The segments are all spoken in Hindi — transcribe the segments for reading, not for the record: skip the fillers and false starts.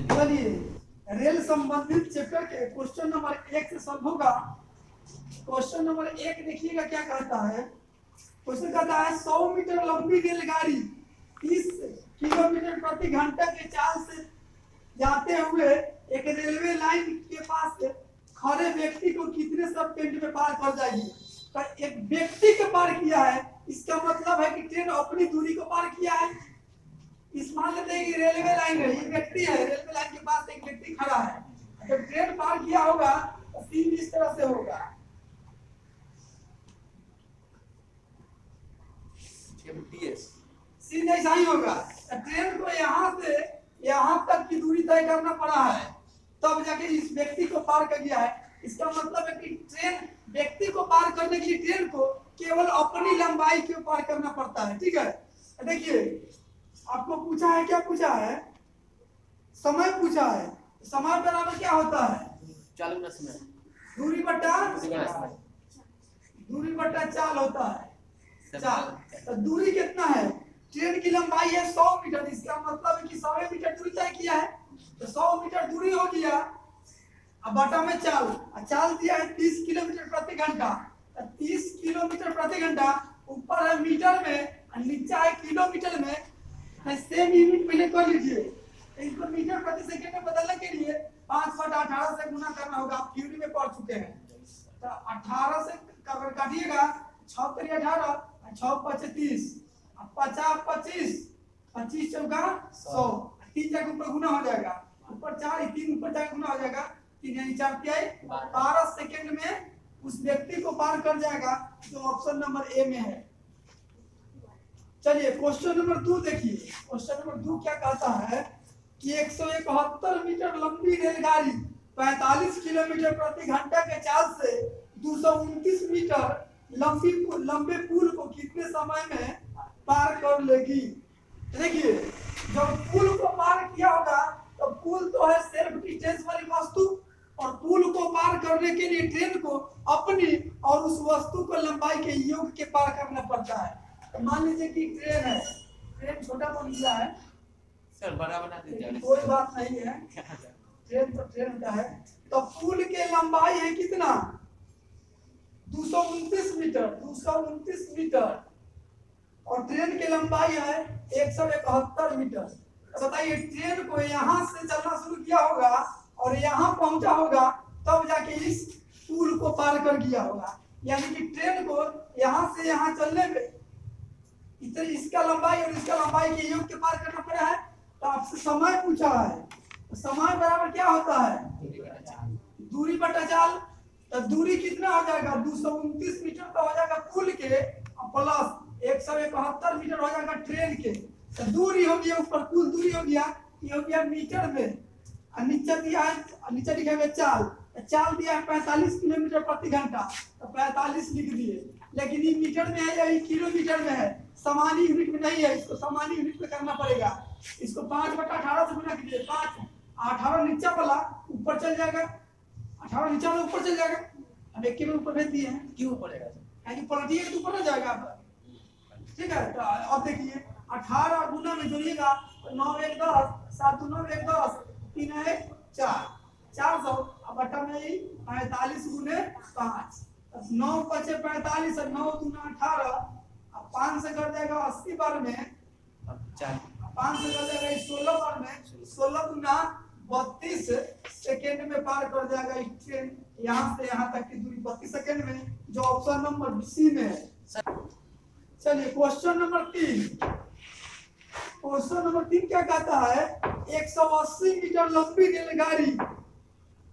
चलिए रेल संबंधित चैप्टर के क्वेश्चन नंबर 1 से सॉल्व होगा। क्वेश्चन नंबर 1 देखिएगा क्या कहता है। क्वेश्चन कहता है 100 मीटर लंबी रेलगाड़ी 30 किलोमीटर प्रति घंटा के चाल से जाते हुए एक रेलवे लाइन के पास खड़े व्यक्ति को कितने सेकंड में पार कर जाएगी। तो एक व्यक्ति को पार किया है, इसका मतलब है कि ट्रेन अपनी दूरी को पार किया है। इस मान लेते हैं कि रेलवे लाइन है, ये व्यक्ति है, रेलवे लाइन के पास एक व्यक्ति खड़ा है, तो ट्रेन पार किया होगा तो सीन इस तरह से होगा। सीन ऐसा ही होगा। ट्रेन को यहाँ से यहाँ तक की दूरी तय करना पड़ा है, तब जाके इस व्यक्ति को पार कर गया है। इसका मतलब है कि ट्रेन व्यक्ति को पार करने के लिए ट्रेन को केवल अपनी लंबाई को पार करना पड़ता है। ठीक है, देखिए आपको पूछा है, क्या पूछा है, समय पूछा है। समय बराबर क्या होता है, दूरी बट्टा चाल होता है। चाल तो दूरी कितना है, ट्रेन की लंबाई है 100 मीटर, इसका मतलब है कि 100 मीटर दूरी तय किया है, तो 100 मीटर दूरी हो गया। अब बटा में चाल दिया है 30 किलोमीटर प्रति घंटा, 30 किलोमीटर प्रति घंटा ऊपर है मीटर में और नीचे है किलोमीटर में। सेम यूनिट पहले कर लीजिए, इसको मीटर प्रति सेकंड में बदलने के लिए 5/18 से गुना करना होगा। आप थ्योरी में पढ़ चुके हैं। तो 18 से काटिएगा, 6 × 18 6 × 5 = 30, 50 25 25 चौका 100, 3 जगह ऊपर गुना हो जाएगा, ऊपर 4 3 ऊपर जाके गुना हो जाएगा, 3 यानी 4 12 सेकंड में उस व्यक्ति को पार कर जाएगा, जो ऑप्शन नंबर ए में है। चलिए क्वेश्चन नंबर 2 देखिए। क्वेश्चन नंबर 2 क्या कहता है कि 171 मीटर लंबी रेलगाड़ी 45 किलोमीटर प्रति घंटा के चाल से 229 मीटर लंबे पुल को कितने समय में पार कर लेगी। देखिए जब पुल को पार किया होगा तो पुल तो है सेल्फ डिस्टेंस वाली वस्तु, और पुल को पार करने के लिए ट्रेन को अपनी और उस वस्तु को लंबाई के योग के पार करना पड़ता है। तो मान लीजिए कि ट्रेन है, ट्रेन छोटा बन गया है सर, बड़ा बना दीजिए, कोई बात नहीं है, ट्रेन तो ट्रेन का है। तो पुल के लंबाई है कितना, 229 मीटर, और ट्रेन की लंबाई है 171 मीटर। तो बताइए ट्रेन को यहाँ से चलना शुरू किया होगा और यहाँ पहुंचा होगा, तब जाके इस पुल को पार कर गया होगा। यानी कि ट्रेन को यहाँ से यहाँ चलने में इतने इसका लंबाई और इसका लंबाई के योग के पार करना पड़ा है। तो आपसे समय पूछा है, तो समय बराबर क्या होता है, दूरी बटा चाल। तो दूरी कितना हो जाएगा, 229 मीटर तो हो जाएगा पुल के, प्लस 171 मीटर हो जाएगा ट्रेन के। तो दूरी हो गया, ऊपर कुल दूरी हो गया, ये हो गया मीटर में, और नीचे दिया है, नीचे लिखा है चाल दिया है 45 किलोमीटर प्रति घंटा, तो 45 लिख दिए। लेकिन ये मीटर में है या ये किलोमीटर में है, सामान्य यूनिट में नहीं है, इसको सामान्य यूनिट में करना पड़ेगा। इसको 5/18 से गुना कीजिए, 5 18 नीचे वाला ऊपर चल जाएगा, 18 नीचे वाला ऊपर चल जाएगा। अब एक के में ऊपर भेज दिए हैं, क्यों पड़ेगा यानी पलटिएगा तो ऊपर हो जाएगा। ठीक है, तो अब देखिए 18 गुना में जोड़िएगा, 9 1 10, 7 9 1 10, 3 1 4, 400। अब बटा में 45 गुने 5, 9 × 5 = 45, 9 × 2 = 18, अब 5 से कर जाएगा 80 बार में, 5 से कर जाएगा 16 बार में, 16 × 32 सेकेंड में पार कर जाएगा ट्रेन यहाँ से यहाँ तक की दूरी 32 सेकेंड में, जो ऑप्शन नंबर सी में है। चलिए क्वेश्चन नंबर 3। क्वेश्चन नंबर 3 क्या कहता है, 180 मीटर लंबी रेलगाड़ी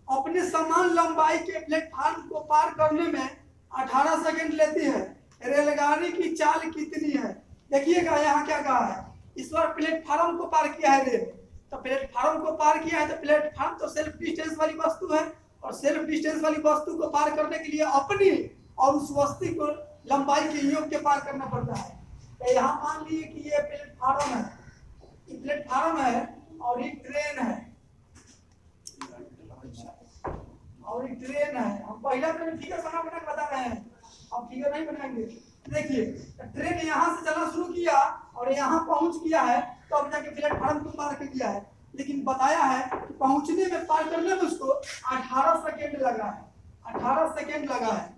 अपने समान लंबाई के प्लेटफार्म को पार करने में 18 सेकंड लेती है। रेलगाड़ी की चाल कितनी है। देखिएगा यहाँ क्या कहा है, इस बार प्लेटफार्म को पार किया है रेल, तो प्लेटफार्म को पार किया है, तो प्लेटफार्म तो सेल्फ डिस्टेंस वाली वस्तु है, और सेल्फ डिस्टेंस वाली वस्तु को पार करने के लिए अपनी और उस वस्तु को लंबाई के योग के पार करना पड़ता है। तो यहाँ मान लीजिए कि ये प्लेटफार्म है, ये प्लेटफार्म है और ये ट्रेन है, और ये ट्रेन है। हम पहला फिगर बना के बता रहे हैं, अब फिगर नहीं बनाएंगे। देखिए ट्रेन यहाँ से चलना शुरू किया और यहाँ पहुंच गया है, तो अब जाके प्लेटफार्म को पार कर गया है। लेकिन बताया है कि पहुंचने में, पार करने में उसको 18 सेकेंड लगा है, 18 सेकेंड लगा है।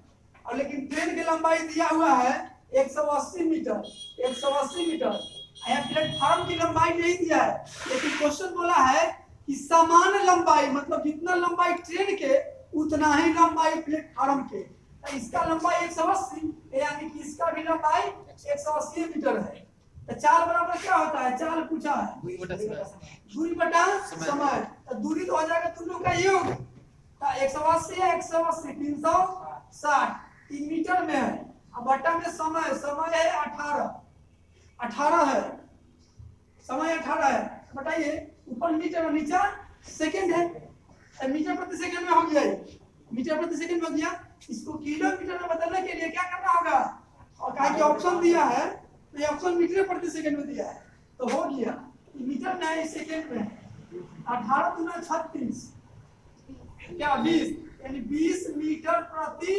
और लेकिन ट्रेन की लंबाई दिया हुआ है 180 मीटर, 180 मीटर। यहाँ प्लेटफॉर्म की लंबाई नहीं दिया है, लेकिन क्वेश्चन बोला है कि समान लंबाई, मतलब जितना लंबाई ट्रेन के उतना ही लंबाई प्लेटफॉर्म के। तो इसका लंबाई 180, यानी कि इसका भी लंबाई 180 मीटर है। तो चाल बराबर क्या होता है, चाल पूछा है दूरी बटा समय। तो दूरी तो हो जाएगा दोनों का योग। तो 180 है, 180 360, 3 मीटर में है। अब बटा में समय, समय है 18 है, समय 18 है। बताइए ऊपर मीटर और नीचे सेकंड है, तो मीटर प्रति सेकंड में हो गया, मीटर प्रति सेकंड में हो गया। इसको किलोमीटर में बदलने के लिए क्या करना होगा, और कहा कि ऑप्शन दिया है तो ये ऑप्शन मीटर प्रति सेकंड में दिया है, तो हो गया मीटर में है, सेकंड में 18 गुना 36 क्या 20, यानी 20 मीटर प्रति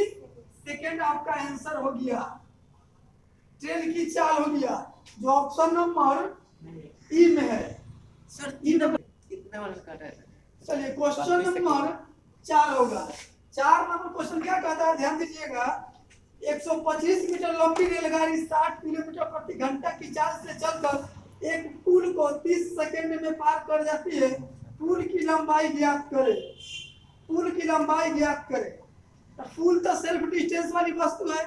सेकंड आपका आंसर हो गया। ट्रेन की चाल हो गया, जो ऑप्शन नंबर ई में है। सर ई नंबर कितना वाला काटा है? चलिए क्वेश्चन नंबर 4 होगा। 4 नंबर क्वेश्चन क्या कहता है, ध्यान दीजिएगा। 125 मीटर लंबी रेलगाड़ी 60 किलोमीटर प्रति घंटा की चाल से चलकर एक पुल को 30 सेकंड में पार कर जाती है। पुल की लंबाई ज्ञात करें, पुल की लंबाई ज्ञात करें। तो पुल तो सेल्फ डिस्टेंस वाली वस्तु है,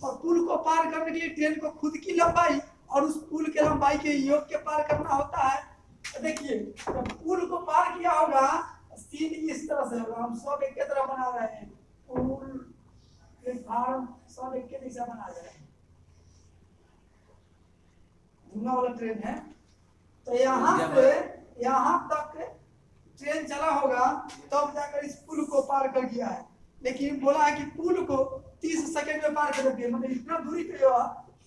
और पुल को पार करने के लिए ट्रेन को खुद की लंबाई और उस पुल के लंबाई के योग के पार करना होता है। तो देखिए जब पुल को पार किया होगा, सीन इस तरह से होगा। हम सब एक तरह बना रहे हैं, पुल प्लेटफॉर्म सब एक के दिशा बना रहे हैं। धुआं वाला ट्रेन है, तो यहाँ से यहाँ तक ट्रेन चला होगा, तब जाकर इस पुल को पार कर गया है। लेकिन बोला है कि पुल को 30 सेकंड में पार कर देती है, मतलब इतना दूरी पे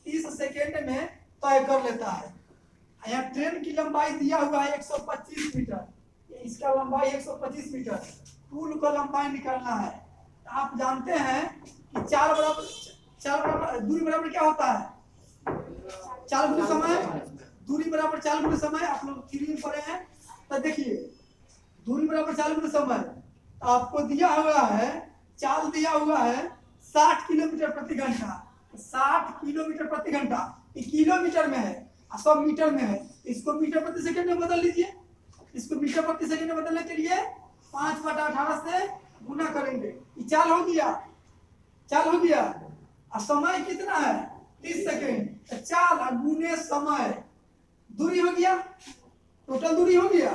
30 सेकंड में तय कर लेता है। यहाँ ट्रेन की लंबाई दिया हुआ है 125 मीटर, इसका लंबाई 125 मीटर। पुल को लंबाई निकालना है। आप जानते हैं कि चाल बराबर दूरी बराबर क्या होता है, चाल गुना समय, दूरी बराबर चाल गुना समय। आप लोग थ्योरी में पढ़े हैं। तो देखिए दूरी बराबर चाल गुना समय। तो आपको दिया हुआ है, चाल दिया हुआ है 60 किलोमीटर प्रति घंटा, 60 किलोमीटर प्रति घंटा। ये किलोमीटर में है और 100 मीटर में है। इसको मीटर प्रति सेकंड में बदल लीजिए। इसको मीटर प्रति सेकंड में बदलने के लिए 5/18 से गुना करेंगे। ये चाल हो गया, चाल हो गया। और समय कितना है 30 सेकंड। तो चाल गुने समय, दूरी हो गया, टोटल दूरी हो गया।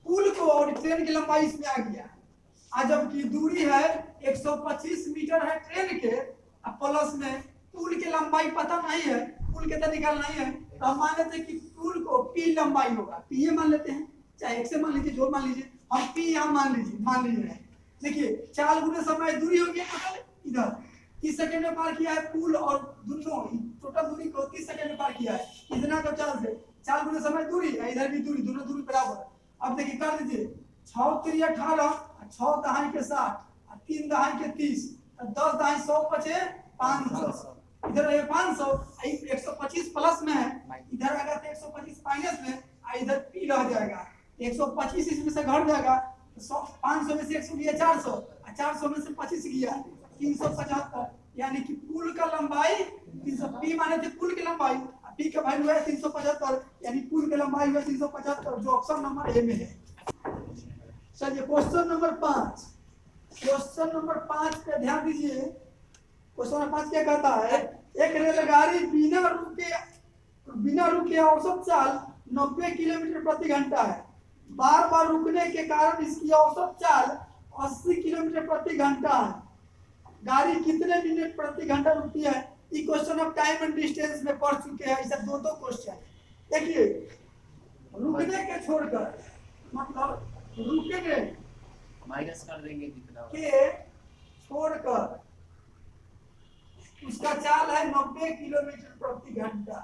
पुल को और ट्रेन की लंबाई इसमें आ गया। आज जबकि दूरी है 125 मीटर है ट्रेन के, और प्लस में पुल की लंबाई पता नहीं है, पुल कितना निकालना नहीं है। तो हम मान लेते हैं कि पुल को पी लंबाई होगा, पी मान लेते हैं, चाहे एक से मान लीजिए, जो मान लीजिए, हम पी यहाँ मान लीजिए। देखिए चाल गुने समय, दूरी हो गया टोटल इधर 30 सेकंड में पार किया है पुल, और दोनों टोटल दूरी को 30 सेकंड में पार किया है। इतना तो चाल से चाल गुने समय दूरी, इधर भी दूरी, दोनों दूरी बराबर। अब देखिए कर दीजिए 6 3 18, 6 दहाई के 60, 3 दहाई के 30, 10 दहाई 100 बचे 500। इधर है 500, 125 प्लस में है, इधर आएगा तो 125 माइनस में, इधर पी रह जाएगा। 125 इसमें से घट जाएगा, 500 में से 100 गया 400, 400 में से 25 गया 375। यानी कि पुल का लंबाई 300, पी माने थे पुल की लंबाई, पी का वैल्यू है 375, यानी पुल की लंबाई है 375, जो ऑप्शन नंबर ए में है। चलिए क्वेश्चन नंबर 5, क्वेश्चन नंबर 5 पे ध्यान दीजिए। क्वेश्चन नंबर 5 क्या कहता है, एक रेलगाड़ी बिना रुके औसत चाल 90 किलोमीटर प्रति घंटा है। बार बार रुकने के कारण इसकी औसत चाल 80 किलोमीटर प्रति घंटा है। गाड़ी कितने मिनट प्रति घंटा रुकती है। ये question of time and distance में पढ़ चुके हैं। ऐसा दो क्वेश्चन देखिए, रुकने के छोड़कर, मतलब रुकने माइनस कर देंगे कितना के छोड़कर उसका चाल है 90 किलोमीटर प्रति घंटा,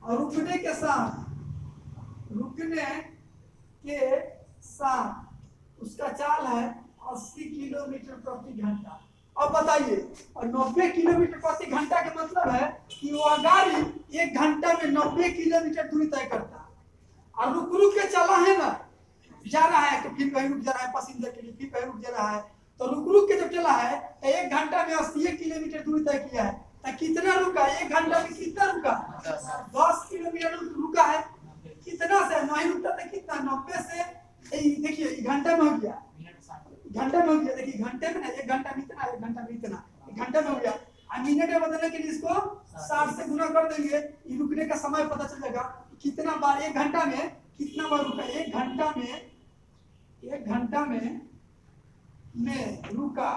और रुकने के साथ उसका चाल है 80 किलोमीटर प्रति घंटा। अब बताइए, और 90 किलोमीटर प्रति घंटा का मतलब है कि वह गाड़ी 1 घंटा में 90 किलोमीटर दूरी तय करता है। और रुक रुक के चला है ना, जा रहा है तो फिर कहीं रुक जा रहा है पैसेंजर के लिए, फिर कहीं रुक जा रहा है, तो रुक रुक के जब चला है तो 1 घंटा में 80 किलोमीटर दूरी तय किया है, तो कितना रुका? 1 घंटा में कितना रुका? 10 किलोमीटर रुका है। कितना से नहीं रुकता था, कितना 90 से, देखिए घंटे में हो गया, घंटे में हो गया, देखिए घंटे में ना, 1 घंटा में इतना, 1 घंटा में इतना, 1 घंटे में हो गया। और मिनट में बदलने के लिए इसको 60 से गुना कर देंगे, ये रुकने का समय पता चल जाएगा कितना बार 1 घंटा में कितना बार रुका। 1 घंटा में, 1 घंटा में रुका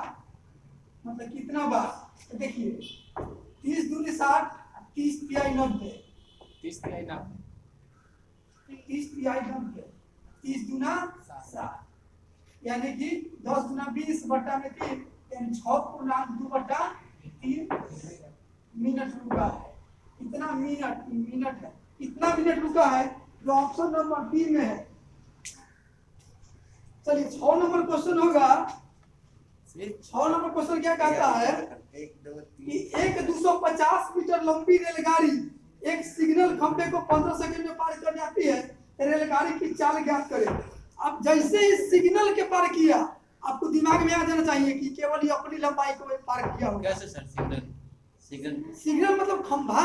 मतलब कितना बार? तो देखिए 30 दूनी 60, 30 तिहाई 90, 30 तिहाई 90, 30 तिहाई 90, 30 दूना 60, यानी कि 10 गुना 20 बट्टा में 3, यानी 6.2/3 मिनट रुका है। इतना मिनट है, इतना मिनट रुका है जो ऑप्शन नंबर बी में है। चलिए 6 नंबर क्वेश्चन होगा। 6 नंबर क्वेश्चन क्या कहता है कि एक 250 मीटर लंबी रेलगाड़ी एक सिग्नल खंभे को 15 सेकंड में पार कर जाती है, रेलगाड़ी की चाल ज्ञात करें। अब जैसे ही सिग्नल के पार किया, आपको दिमाग में आ जाना चाहिए कि केवल ये अपनी लंबाई को पार किया होगा। कैसे सर? सिग्नल मतलब खंभा,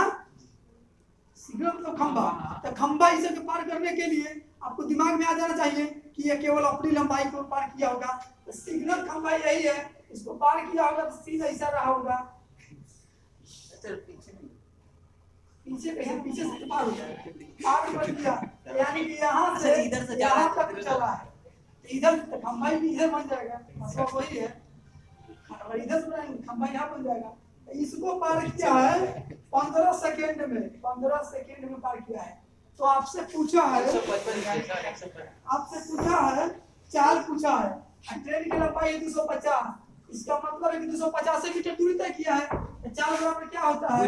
सिग्नल मतलब खंभा, तो खंभा इसे के पार करने के लिए आपको दिमाग में आ जाना चाहिए कि ये केवल अपनी लंबाई को पार किया होगा। तो सिग्नल खंभा यही है, इसको पार किया होगा तो सीधा ऐसा रहा होगा। पीछे कहीं पीछे से पार हो जाएगा, पार कर दिया यानी कि यहाँ से इधर से यहाँ तक चला है, तो इधर खंभा भी इधर बन जाएगा, मतलब वही है। और इधर से खंभा यहाँ बन जाएगा। इसको पार किया है 15 सेकंड में, 15 सेकंड में पार किया है। तो आपसे पूछा है, चाल पूछा है, ट्रेन की लंबाई है 250, इसका मतलब है कि 250 मीटर दूरी तय किया है। चाल बराबर क्या होता है?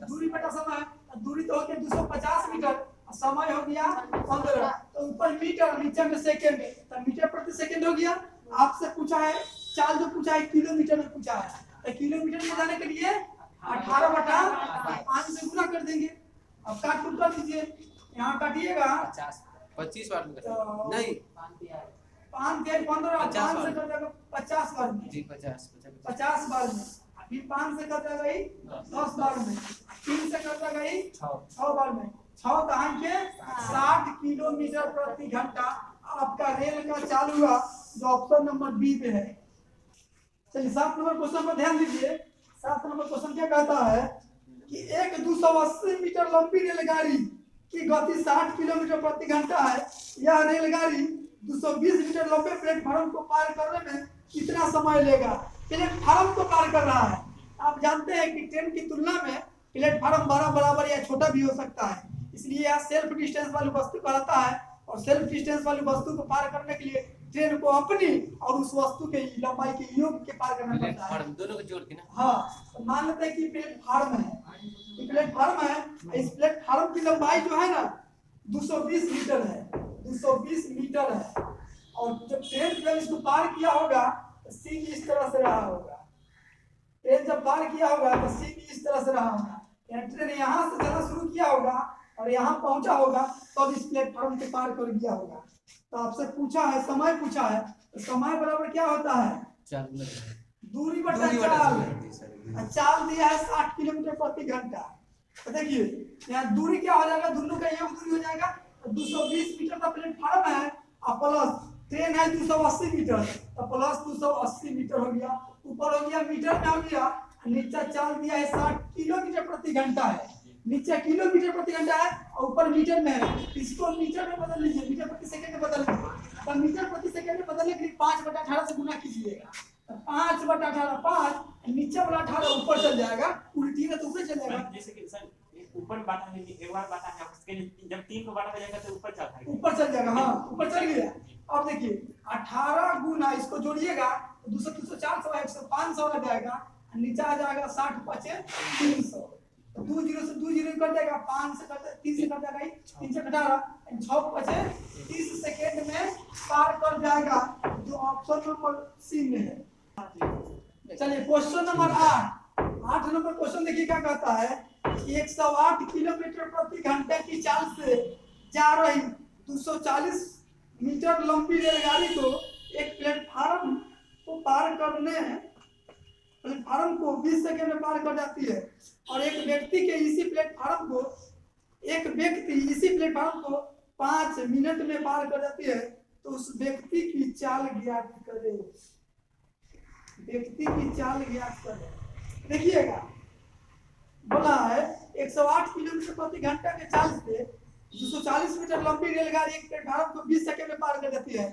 दूरी बटा समय। दूरी तो हो गया 250 मीटर, समय हो गया 15, तो ऊपर मीटर नीचे में सेकंड, तो मीटर प्रति सेकंड हो गया। आपसे पूछा है चाल, जो पूछा है किलोमीटर में पूछा है, तो किलोमीटर में जाने के लिए 18/5 से गुना कर देंगे। अब काट कुट कर दीजिए, यहाँ काटिएगा 25 बार तो नहीं 5 के 15 5 से कर देगा 50 बार में जी, 50 बार में, फिर 5 से कर देगा ही 10 बार में, 3 से कर देगा ही 6 बार में। 6 कहां के 60 किलोमीटर प्रति घंटा आपका रेल का चाल हुआ, जो ऑप्शन नंबर बी पे है। चलिए 7 नंबर क्वेश्चन पर ध्यान दीजिए। 7 नंबर क्वेश्चन क्या कहता है कि एक 280 मीटर लंबी रेलगाड़ी की गति 60 किलोमीटर प्रति घंटा है। यह रेलगाड़ी 220 मीटर लंबे प्लेटफॉर्म को पार करने में कितना समय लेगा? प्लेटफॉर्म को पार कर रहा है। आप जानते हैं कि ट्रेन की तुलना में प्लेटफॉर्म बड़ा बराबर या छोटा भी हो सकता है, इसलिए यह सेल्फ डिस्टेंस वाली वस्तु कहलाता है। और सेल्फ डिस्टेंस वाली वस्तु को पार करने के लिए ट्रेन को अपनी और उस वस्तु के लंबाई के योग के पार करना पड़ता है। दोनों को जोड़ के ना। हाँ, तो मान लेते हैं कि प्लेटफॉर्म है, प्लेटफॉर्म है, इस प्लेटफॉर्म की लंबाई जो है ना 220 मीटर है, 220 मीटर है। और जब ट्रेन जब इसको पार किया होगा तो सीन इस तरह से रहा होगा। ट्रेन जब पार किया होगा तो सीन इस तरह से रहा होगा, ट्रेन यहाँ से चलना शुरू किया होगा और यहाँ पहुंचा होगा, तो इस प्लेटफॉर्म के पार कर दिया होगा। तो आपसे पूछा है, समय पूछा है, तो समय बराबर क्या होता है? दूरी बटा चाल। चाल दिया है 60 किलोमीटर प्रति घंटा। तो देखिए यहाँ दूरी क्या हो जाएगा, दोनों का योग दूरी हो जाएगा। तो 220 मीटर का प्लेटफॉर्म है और प्लस ट्रेन है 280 मीटर, तो प्लस 280 मीटर हो गया। ऊपर हो गया मीटर में हो गया, नीचे चाल दिया है 60 किलोमीटर प्रति घंटा है, नीचे किलोमीटर प्रति घंटा है और ऊपर मीटर में है। इसको मीटर में बदल लीजिए, मीटर प्रति सेकंड में बदल लीजिए। तो मीटर प्रति सेकंड में बदलने के लिए 5/18 से गुना कीजिएगा, तो 5/18 5, नीचे वाला 18 ऊपर चल जाएगा, उल्टी है तो ऊपर चल जाएगा। जैसे कि सर ऊपर बांटा है, एक बार बांटा है, उसके जब 3 को बांटा जाएगा तो ऊपर चलता है, ऊपर चल जाएगा। हाँ, ऊपर चल गया। अब देखिए 18 गुना इसको जोड़िएगा तो 200 300 400 100 500 आ जाएगा, नीचे आ जाएगा 60 5 300। तो 2 0 से 2 0 कर देगा, 5 से करते 3 से कर जाएगा, 3 से 18 6 5 30 सेकंड में पार कर जाएगा, जो ऑप्शन नंबर सी में है। चलिए क्वेश्चन नंबर 8 नंबर क्वेश्चन देखिए क्या कहता है कि 108 किलोमीटर प्रति घंटे की चाल से जा रही 240 मीटर लंबी रेलगाड़ी को एक प्लेटफार्म को पार करने प्लेटफार्म को 20 सेकंड में पार कर जाती है और एक व्यक्ति इसी प्लेटफार्म को 5 मिनट में पार कर जाती है, तो उस व्यक्ति की चाल ज्ञात करें। देखिएगा, बोला है 108 किलोमीटर प्रति घंटा के चाल से 240 मीटर लंबी रेलगाड़ी एक प्लेटफार्म को 20 सेकंड में पार कर जाती है।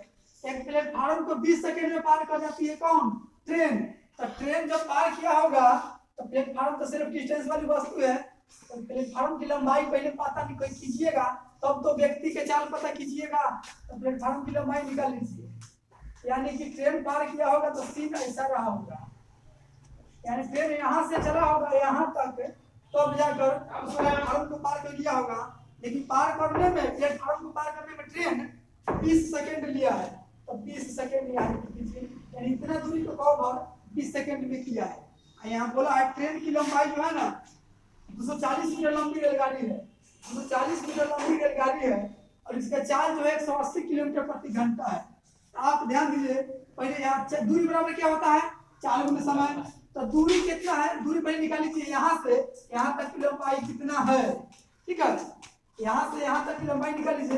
एक प्लेटफार्म को 20 सेकंड में पार कर जाती है कौन? ट्रेन। तो ट्रेन जब पार किया होगा तो प्लेटफार्म तो सिर्फ डिस्टेंस वाली वस्तु है, तो प्लेटफार्म की लंबाई पहले पता नहीं कोई कीजिएगा, तब तो व्यक्ति के चाल पता कीजिएगा, तो प्लेटफार्म की लंबाई निकाल लीजिए। यानी कि ट्रेन पार किया होगा तो सीन ऐसा रहा होगा, यानी ट्रेन यहाँ से चला होगा यहाँ तक, तब जाकर उस प्लेटफार्म को पार कर लिया होगा। लेकिन पार करने में प्लेटफार्म को पार करने में ट्रेन 20 सेकंड लिया है, तो 20 सेकंड यानी इतना दूरी को कवर 20 सेकंड में किया है। यहाँ बोला है ट्रेन की लंबाई जो है ना 240 मीटर लंबी रेलगाड़ी है, 240 मीटर लंबी रेलगाड़ी है और इसका चाल जो है 180 किलोमीटर प्रति घंटा है। आप ध्यान दीजिए, पहले यहाँ दूरी बराबर क्या होता है? चाल गुने समय। तो दूरी कितना है? दूरी पहले निकाली चाहिए, यहाँ से यहाँ तक की लंबाई कितना है, ठीक है? यहाँ से यहाँ तक की लंबाई निकाल लीजिए।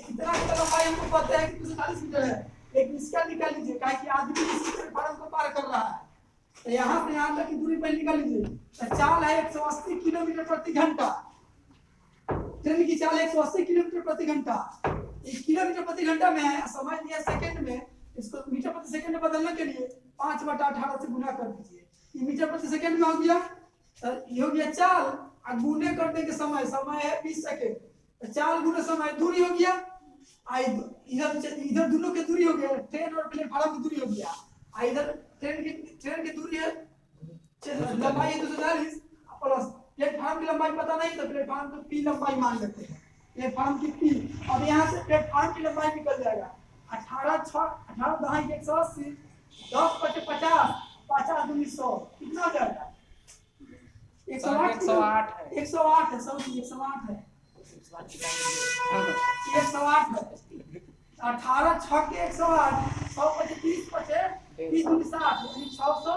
इतना लंबाई हमको पता है कि 240 मीटर है, लेकिन इसका निकाल लीजिए, क्या कि आदमी इसी प्लेटफार्म को पार कर रहा है। तो यहाँ से यहाँ तक की दूरी पहले निकाल लीजिए। तो चाल है 180 किलोमीटर प्रति घंटा। ट्रेन की चाल 180 किलोमीटर प्रति घंटा। 1 किलोमीटर प्रति घंटा में है, समय दिया सेकंड में, इसको मीटर प्रति सेकंड में बदलने के लिए 5/18 से गुना कर दीजिए। ये मीटर प्रति सेकंड में हो गया, ये हो गया चाल, और गुने करने के समय है 20 सेकंड। तो चाल गुने समय दूरी हो गया, इधर दोनों की दूरी हो गया, ट्रेन और प्लेटफार्म की दूरी हो गया। इधर ट्रेन की दूरी है लंबाई है 240 प्लस प्लेटफार्म की लंबाई पता नहीं, तो प्लेटफार्म की पी लंबाई मान लेते हैं, प्लेटफार्म की पी। अब यहाँ से प्लेटफार्म की लंबाई निकल जाएगा 18 दहाई 180, 10 × 50, 50 दूनी 100, कितना हो जाएगा? 108 है, 108 है, 108 है, 108 है। 18 6 के 108, 100 × 30 × 30 दूनी 60, यानी 600,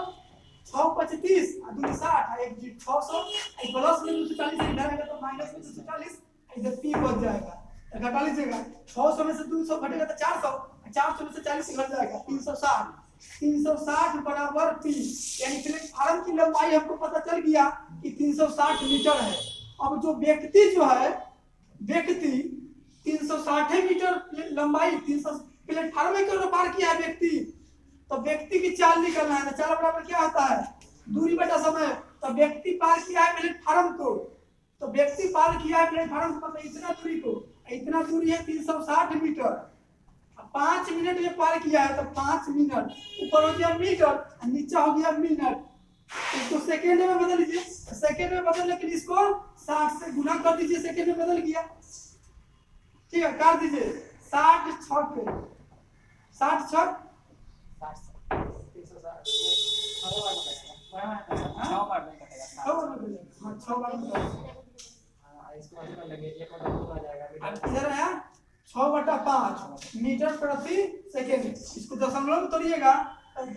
6 × 30 दूनी 60, एक 600, एक प्लस में 240 इधर आएगा तो माइनस में 240, इधर पी बच जाएगा, घटा लीजिएगा। 600 में से 200 घटेगा तो 400, 400 में से 40 घट जाएगा 360, 360 बराबर पी। यानी प्लेटफार्म की लंबाई हमको पता चल गया कि 360 मीटर है। अब जो व्यक्ति जो है, व्यक्ति 360 मीटर लंबाई 300 प्लेटफार्म में क्यों पार किया है व्यक्ति, तो व्यक्ति की चाल निकलना है। चाल बराबर क्या होता है? दूरी बटा समय। तो व्यक्ति पार किया है प्लेटफार्म को, तो व्यक्ति पार किया है प्लेटफार्म को, तो इतना दूरी को, इतना दूरी है 360 मीटर। 5 मिनट में पार किया है तो 5 मिनट, ऊपर हो गया मीटर, नीचे हो गया मिनट। इसको सेकेंड में बदल लीजिए, सेकेंड में बदलने के लिए इसको 60 से गुना कर दीजिए, सेकेंड में बदल गया, ठीक है? कर दीजिए 60 6 60 6 इधर है 6/5 मीटर प्रति सेकेंड। इसको दशमलव में तोड़िएगा,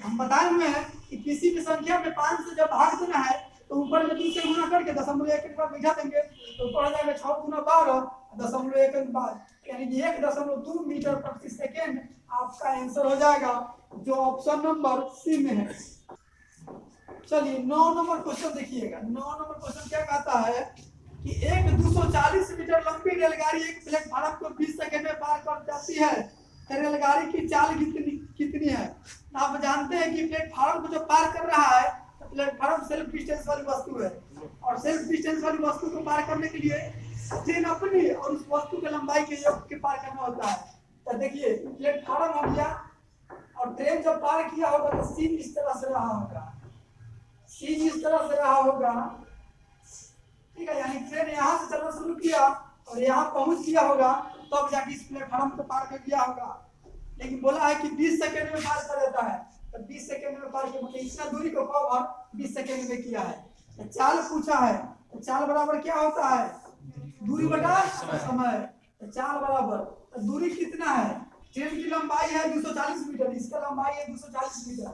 हम बताए हुए हैं कि किसी भी संख्या में 5 से जब भाग देना है तो ऊपर में 2 से गुना करके 0.1 के बाद बैठा देंगे तो ऊपर हो जाएगा 6 × 12 0.1 के बाद, यानी कि 1.2 मीटर प्रति सेकेंड आपका आंसर हो जाएगा, जो ऑप्शन नंबर सी में है। चलिए 9 नंबर क्वेश्चन देखिएगा। 9 नंबर क्वेश्चन क्या कहता है कि एक 240 मीटर लंबी रेलगाड़ी एक प्लेटफार्म को 20 सेकंड में पार कर जाती है, तो रेलगाड़ी की चाल कितनी है? आप जानते हैं कि प्लेटफार्म को जो पार कर रहा है, तो प्लेटफार्म सेल्फ डिस्टेंस वाली वस्तु है, और सेल्फ डिस्टेंस वाली वस्तु को पार करने के लिए ट्रेन अपनी और उस वस्तु के लंबाई के योग के पार करना होता है। तो देखिए प्लेटफार्म हो गया, और ट्रेन जब पार किया होगा तो सीन इस तरह से रहा होगा, सीन इस तरह से रहा होगा, ठीक है? यानी ट्रेन यहाँ से चलना शुरू किया और यहाँ पहुंच गया होगा, तब जाके इस प्लेटफार्म को पार कर गया होगा। लेकिन बोला है कि 20 सेकंड में पार कर देता है, तो 20 सेकंड में पार किया, मतलब इतना दूरी को कवर 20 सेकंड में किया है। तो चाल पूछा है, तो चाल बराबर क्या होता है? दूरी बटा समय। तो चाल बराबर तो दूरी कितना है? ट्रेन की लंबाई है 240 मीटर, इसका लंबाई है 240 मीटर,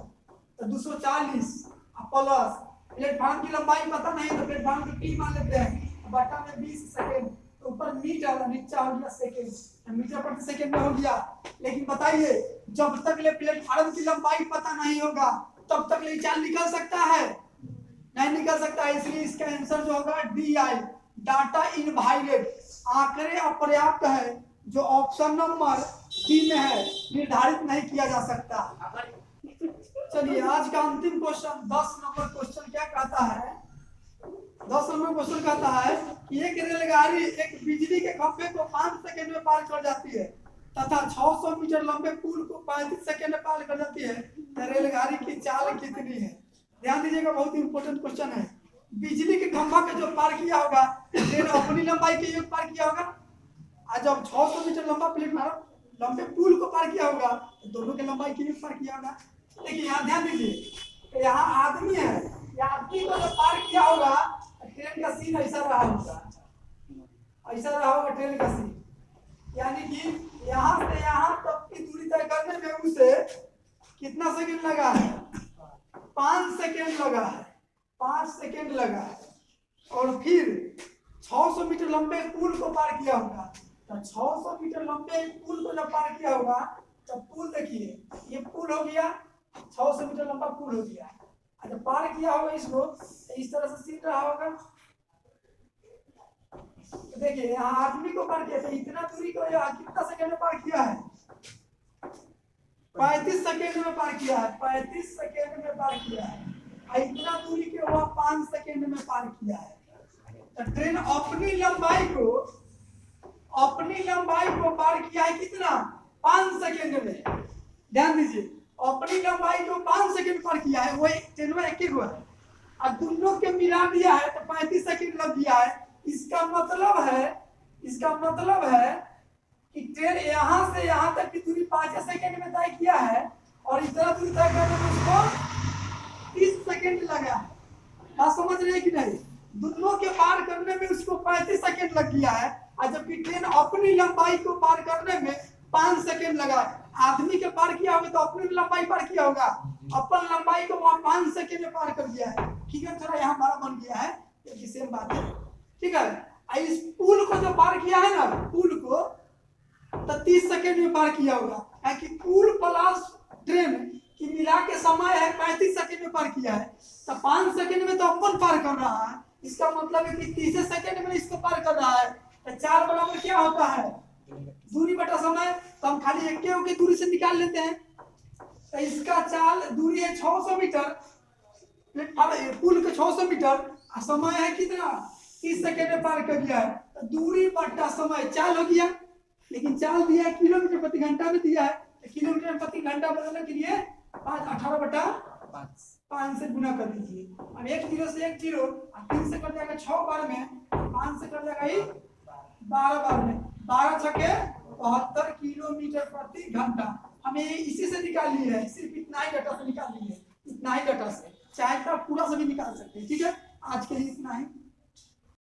तो 240 प्लस प्लेटफॉर्म की लंबाई पता नहीं तो प्लेटफॉर्म की टी मान लेते हैं, बटा में 20 सेकेंड, तो ऊपर मीटर और नीचे हो गया सेकेंड, मीटर प्रति सेकेंड में हो गया। लेकिन बताइए जब तक ले प्लेटफॉर्म की लंबाई पता नहीं होगा तब तक ले चाल निकल सकता है? नहीं निकल सकता है, इसलिए इसका आंसर जो होगा डी आई, डाटा इनवैलिड, आंकड़े अपर्याप्त है, जो ऑप्शन नंबर डी में है, निर्धारित नहीं किया जा सकता। चलिए आज का अंतिम क्वेश्चन 10 नंबर क्वेश्चन क्या कहता है? 10 नंबर क्वेश्चन कहता है कि एक रेलगाड़ी एक बिजली के खंभे को 5 सेकंड में पार कर जाती है तथा 600 मीटर लंबे पुल को 35 सेकंड में पार कर जाती है, तो रेलगाड़ी की चाल कितनी है? ध्यान दीजिएगा, बहुत ही इंपॉर्टेंट क्वेश्चन है। बिजली के खंभा के जो पार किया होगा ट्रेन अपनी लंबाई के योग पार किया होगा, और जब 600 मीटर लंबा प्लेटफॉर्म लंबे पुल को पार किया होगा तो दोनों के लंबाई के योग पार किया होगा। देखिए यहाँ ध्यान दीजिए, यहाँ आदमी है, यहाँ आदमी को जब पार किया होगा ट्रेन का सीन ऐसा रहा होगा, ऐसा रहा होगा ट्रेन का सीन, यानी कि यहाँ से यहाँ तक की दूरी तय करने में उसे कितना सेकंड लगा है? 5 सेकंड लगा है, 5 सेकंड लगा है। और फिर 600 मीटर लंबे पुल को पार किया होगा, तो 600 मीटर लंबे पुल को जब पार किया होगा तो पुल देखिए ये पुल हो गया, 600 मीटर लंबा पुल हो गया, जब पार किया होगा इसको तो इस तरह से सीट रहा होगा। तो देखिए यहाँ आदमी को पार किया, तो इतना दूरी को यहाँ कितना सेकंड में पार किया है? 35 सेकंड में पार किया है, 35 सेकंड में पार किया है, और इतना दूरी के वह 5 सेकंड में पार किया है। तो ट्रेन अपनी लंबाई को पार किया है कितना? 5 सेकंड में। ध्यान दीजिए, अपनी लंबाई को 5 सेकंड पार किया है, वो ट्रेन में एक हुआ है, और दोनों के मिला दिया है तो 35 सेकंड लग गया है। इसका मतलब है कि ट्रेन यहाँ से यहाँ तक की दूरी 5 सेकंड में तय किया है, और इतना दूरी तय करने में उसको 30 सेकंड लगा है। बात समझ रहे हैं कि नहीं? दोनों के पार करने में उसको 35 सेकंड लग गया है, और जबकि ट्रेन अपनी लंबाई को पार करने में 5 सेकंड लगा। आदमी के पार किया होगा तो अपनी लंबाई पार किया होगा, अपन लंबाई को वहां 5 सेकंड में पार कर दिया है। ठीक है, थोड़ा यहाँ बड़ा बन गया है, ये सेम बात है। ठीक है, इस पुल को जो पार किया है ना, पुल को तो 30 सेकंड में पार किया होगा, क्योंकि पुल प्लस ट्रेन की मिला के समय है 35 सेकंड में पार किया है, तो 5 सेकंड में तो अपन पार कर रहा है। इसका मतलब है कि 30 सेकंड में इसको पार कर रहा है, तो 4 बराबर क्या होता है? दूरी बटा समय। तो हम खाली एक के दूरी से निकाल लेते हैं, तो इसका चाल दूरी है 600 मीटर, पुल के 600 मीटर, समय है कितना? 30 सेकंड में पार कर दिया है, तो दूरी बटा समय चाल हो गया। लेकिन चाल दिया है किलोमीटर प्रति घंटा में दिया है, तो किलोमीटर प्रति घंटा बदलने के लिए 18 बटा 5 से गुना कर दीजिए। अब 1 0 से 1 0, 3 से कट जाएगा 6 बार में, 5 से कट जाएगा ही 12 बार में, 12 छके 72 किलोमीटर प्रति घंटा। हमें इसी से निकाल ली है, सिर्फ इतना ही डाटा से निकाल ली है, इतना ही डाटा से, चाहे तो पूरा से भी निकाल सकते हैं। ठीक है, आज के लिए इतना ही।